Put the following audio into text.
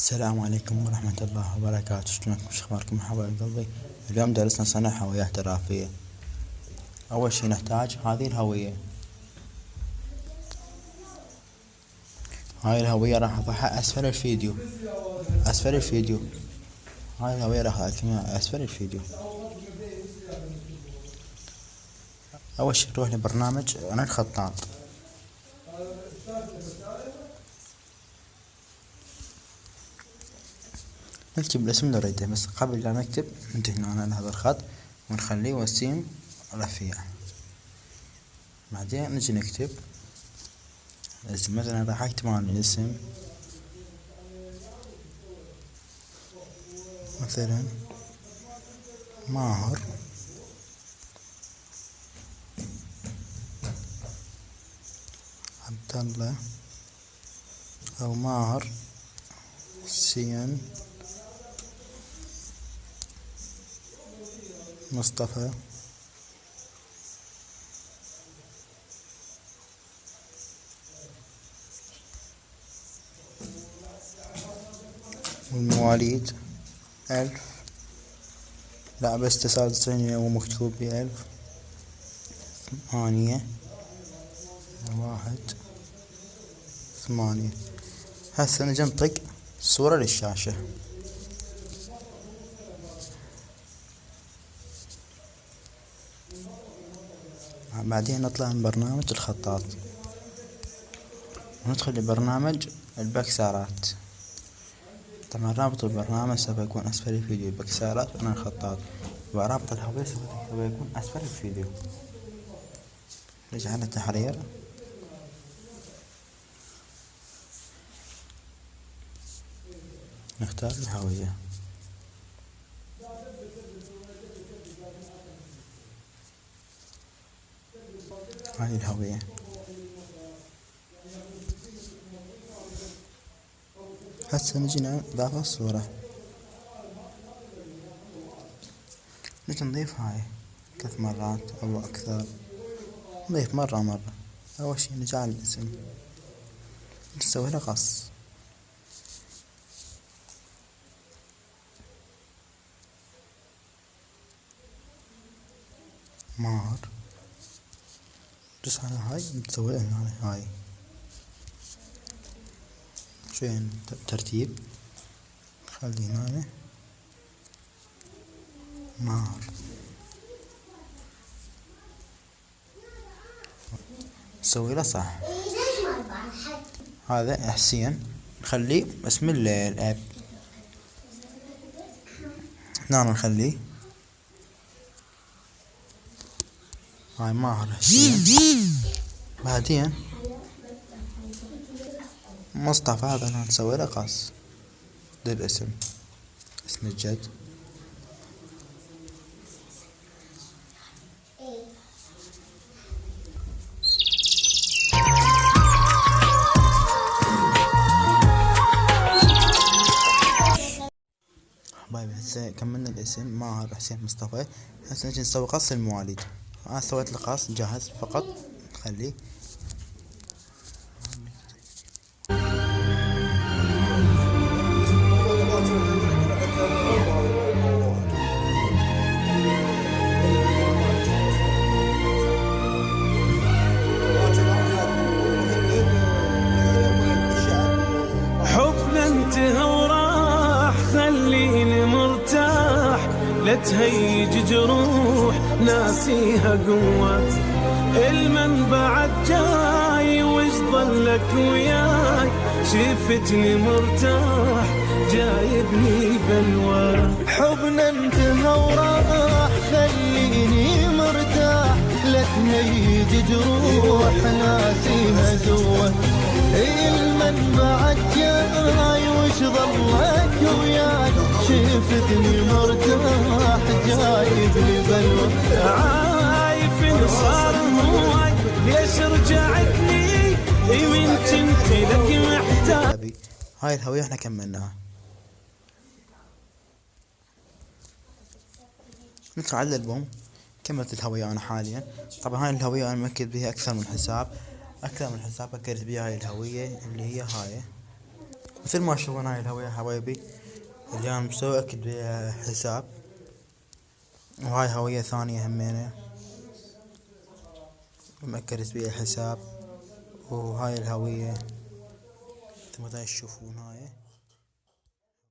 السلام عليكم ورحمة الله وبركاته. شلونكم؟ شو اخباركم حبايب قلبي؟ اليوم درسنا صنع هويات احترافية. اول شي نحتاج هذه الهوية. هاي الهوية راح اضعها اسفل الفيديو. هاي الهوية راح اضعها اسفل الفيديو. اول شي نروح لبرنامج انا الخطاط. نكتب الاسم اللي نريده، بس قبل لا نكتب ننتهي على هذا الخط ونخليه وسيم رفيع. بعدين نجي نكتب الاسم. مثلا راح اكتب عن الاسم مثلا ماهر عبد الله او ماهر سين مصطفى والمواليد 1000. لا بس 99 هو مكتوب ب1000. 8 هسه نجي نطق صورة للشاشة. بعدين نطلع من برنامج الخطاط وندخل لبرنامج البكسارات. طبعا رابط البرنامج سوف يكون اسفل الفيديو. البكسارات وانا الخطاط، ورابط الهوية سوف يكون اسفل الفيديو. نجي على التحرير، نختار الهوية. هاي الهوية. هسه نجي نضيف الصورة. نجي نضيف هاي 3 مرات او اكثر. نضيف مرة. اول شي نجي على الاسم نسوي له قص. مار ندوس على هاي نسوي له هنا هاي شوية ترتيب. نخلي هنا مار. نسوي له صح. هذا حسين نخليه اسم الاب. هنا نخليه هاي ماهر حسين. بعدين مصطفى هذا نسوي له قص. ده الاسم، اسم الجد. حبايبي هسه كملنا الاسم ماهر حسين مصطفى. هسه نجي نسوي قص المواليد. انا سويت له قص جاهز فقط. نخليه حبنا انتهى وراح، خليني مرتاح، لا تهيج جروح ناسيها قوة. المن بعد جاي وش ظلك وياي، شفتني مرتاح جايبني بلوى. حبنا انتهى وراح، خليني مرتاح، لا تهيج جروح ناسيها قوة. المن بعد جاي وش ظلك وياي، شفتني مرتاح جايبني بلوى. عايف صار هواي ليش رجعتني، من كنت لك محتاج. هاي الهوية احنا كملناها. ندخل على الألبوم. كملت الهوية انا حاليا. طبعا هاي الهوية انا مأكد بها اكثر من حساب. اكثر من حساب اكدت بها هاي الهوية اللي هي هاي. مثل ما تشوفون هاي الهوية حبايبي اللي انا مسوي اكد بيها حساب، وهاي هوية ثانية همينة مأكد بيها حساب. وهاي الهوية مثل ما تشوفون هاي